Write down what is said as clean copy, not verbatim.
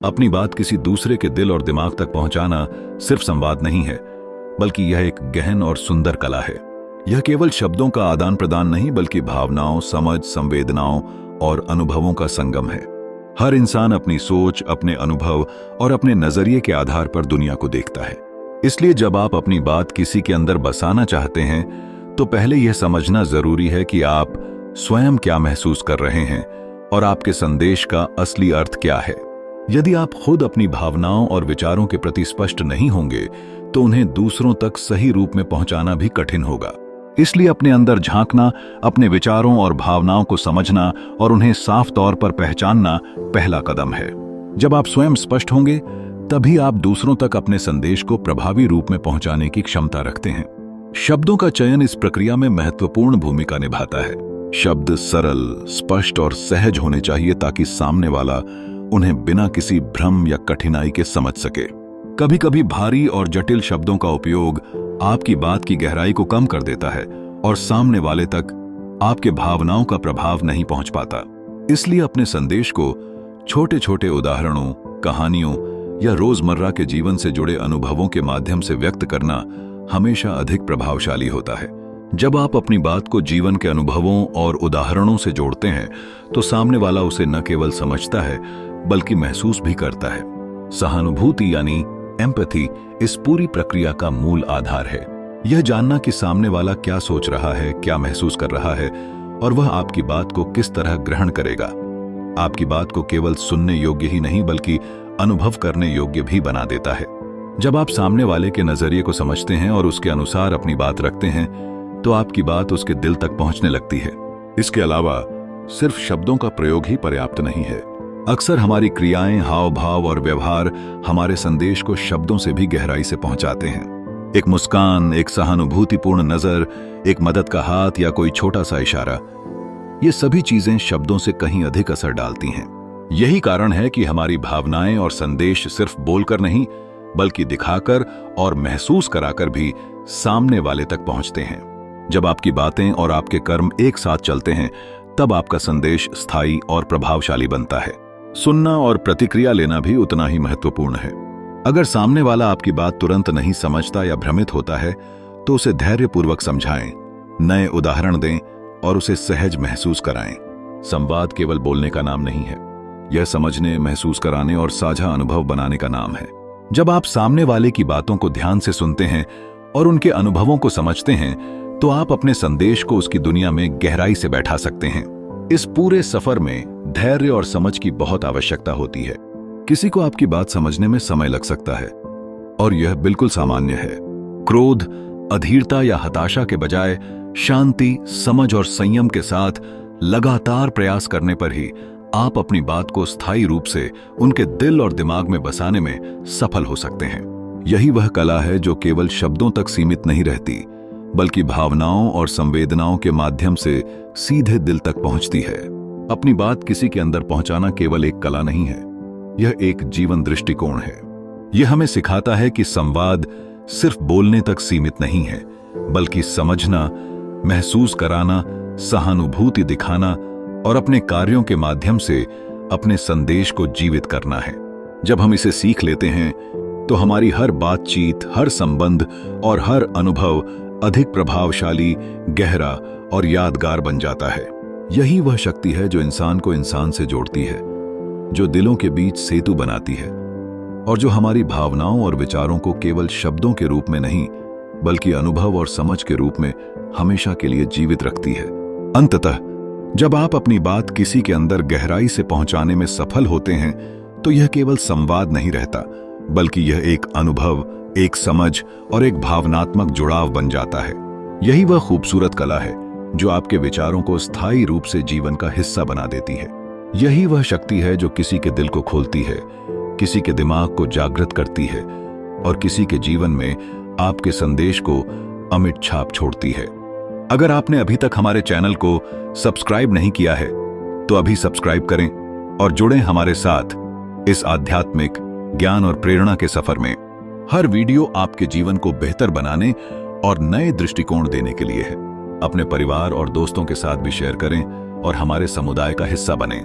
अपनी बात किसी दूसरे के दिल और दिमाग तक पहुंचाना सिर्फ संवाद नहीं है, बल्कि यह एक गहन और सुंदर कला है। यह केवल शब्दों का आदान प्रदान नहीं, बल्कि भावनाओं, समझ, संवेदनाओं और अनुभवों का संगम है। हर इंसान अपनी सोच, अपने अनुभव और अपने नजरिए के आधार पर दुनिया को देखता है। इसलिए जब आप अपनी बात किसी के अंदर बसाना चाहते हैं, तो पहले यह समझना जरूरी है कि आप स्वयं क्या महसूस कर रहे हैं और आपके संदेश का असली अर्थ क्या है। यदि आप खुद अपनी भावनाओं और विचारों के प्रति स्पष्ट नहीं होंगे, तो उन्हें दूसरों तक सही रूप में पहुंचाना भी कठिन होगा। इसलिए अपने अंदर झांकना, अपने विचारों और भावनाओं को समझना और उन्हें साफ तौर पर पहचानना पहला कदम है। जब आप स्वयं स्पष्ट होंगे, तभी आप दूसरों तक अपने संदेश को प्रभावी रूप में पहुंचाने की क्षमता रखते हैं। शब्दों का चयन इस प्रक्रिया में महत्वपूर्ण भूमिका निभाता है। शब्द सरल, स्पष्ट और सहज होने चाहिए ताकि सामने वाला उन्हें बिना किसी भ्रम या कठिनाई के समझ सके। कभी कभी भारी और जटिल शब्दों का उपयोग आपकी बात की गहराई को कम कर देता है और सामने वाले तक आपके भावनाओं का प्रभाव नहीं पहुंच पाता। इसलिए अपने संदेश को छोटे छोटे उदाहरणों, कहानियों या रोजमर्रा के जीवन से जुड़े अनुभवों के माध्यम से व्यक्त करना हमेशा अधिक प्रभावशाली होता है। जब आप अपनी बात को जीवन के अनुभवों और उदाहरणों से जोड़ते हैं, तो सामने वाला उसे न केवल समझता है, बल्कि महसूस भी करता है। सहानुभूति यानी एम्पैथी इस पूरी प्रक्रिया का मूल आधार है। यह जानना कि सामने वाला क्या सोच रहा है, क्या महसूस कर रहा है और वह आपकी बात को किस तरह ग्रहण करेगा, आपकी बात को केवल सुनने योग्य ही नहीं, बल्कि अनुभव करने योग्य भी बना देता है। जब आप सामने वाले के नजरिए को समझते हैं और उसके अनुसार अपनी बात रखते हैं, तो आपकी बात उसके दिल तक पहुंचने लगती है। इसके अलावा सिर्फ शब्दों का प्रयोग ही पर्याप्त नहीं है। अक्सर हमारी क्रियाएं, हाव भाव और व्यवहार हमारे संदेश को शब्दों से भी गहराई से पहुंचाते हैं। एक मुस्कान, एक सहानुभूतिपूर्ण नजर, एक मदद का हाथ या कोई छोटा सा इशारा, ये सभी चीजें शब्दों से कहीं अधिक असर डालती हैं। यही कारण है कि हमारी भावनाएं और संदेश सिर्फ बोलकर नहीं, बल्कि दिखाकर और महसूस कराकर भी सामने वाले तक पहुंचते हैं। जब आपकी बातें और आपके कर्म एक साथ चलते हैं, तब आपका संदेश स्थायी और प्रभावशाली बनता है। सुनना और प्रतिक्रिया लेना भी उतना ही महत्वपूर्ण है। अगर सामने वाला आपकी बात तुरंत नहीं समझता या भ्रमित होता है, तो उसे धैर्यपूर्वक समझाएं, नए उदाहरण दें और उसे सहज महसूस कराएं। संवाद केवल बोलने का नाम नहीं है, यह समझने, महसूस कराने और साझा अनुभव बनाने का नाम है। जब आप सामने वाले की बातों को ध्यान से सुनते हैं और उनके अनुभवों को समझते हैं, तो आप अपने संदेश को उसकी दुनिया में गहराई से बैठा सकते हैं। इस पूरे सफर में धैर्य और समझ की बहुत आवश्यकता होती है। किसी को आपकी बात समझने में समय लग सकता है और यह बिल्कुल सामान्य है। क्रोध, अधीरता या हताशा के बजाय शांति, समझ और संयम के साथ लगातार प्रयास करने पर ही आप अपनी बात को स्थायी रूप से उनके दिल और दिमाग में बसाने में सफल हो सकते हैं। यही वह कला है जो केवल शब्दों तक सीमित नहीं रहती, बल्कि भावनाओं और संवेदनाओं के माध्यम से सीधे दिल तक पहुंचती है। अपनी बात किसी के अंदर पहुंचाना केवल एक कला नहीं है, यह एक जीवन दृष्टिकोण है। यह हमें सिखाता है कि संवाद सिर्फ बोलने तक सीमित नहीं है, बल्कि समझना, महसूस कराना, सहानुभूति दिखाना और अपने कार्यों के माध्यम से अपने संदेश को जीवित करना है। जब हम इसे सीख लेते हैं, तो हमारी हर बातचीत, हर संबंध और हर अनुभव अधिक प्रभावशाली, गहरा और यादगार बन जाता है। यही वह शक्ति है जो इंसान को इंसान से जोड़ती है, जो दिलों के बीच सेतु बनाती है और जो हमारी भावनाओं और विचारों को केवल शब्दों के रूप में नहीं, बल्कि अनुभव और समझ के रूप में हमेशा के लिए जीवित रखती है। अंततः जब आप अपनी बात किसी के अंदर गहराई से पहुंचाने में सफल होते हैं, तो यह केवल संवाद नहीं रहता, बल्कि यह एक अनुभव, एक समझ और एक भावनात्मक जुड़ाव बन जाता है। यही वह खूबसूरत कला है जो आपके विचारों को स्थायी रूप से जीवन का हिस्सा बना देती है। यही वह शक्ति है जो किसी के दिल को खोलती है, किसी के दिमाग को जागृत करती है और किसी के जीवन में आपके संदेश को अमिट छाप छोड़ती है। अगर आपने अभी तक हमारे चैनल को सब्सक्राइब नहीं किया है, तो अभी सब्सक्राइब करें और जुड़ें हमारे साथ इस आध्यात्मिक ज्ञान और प्रेरणा के सफर में। हर वीडियो आपके जीवन को बेहतर बनाने और नए दृष्टिकोण देने के लिए है। अपने परिवार और दोस्तों के साथ भी शेयर करें और हमारे समुदाय का हिस्सा बनें।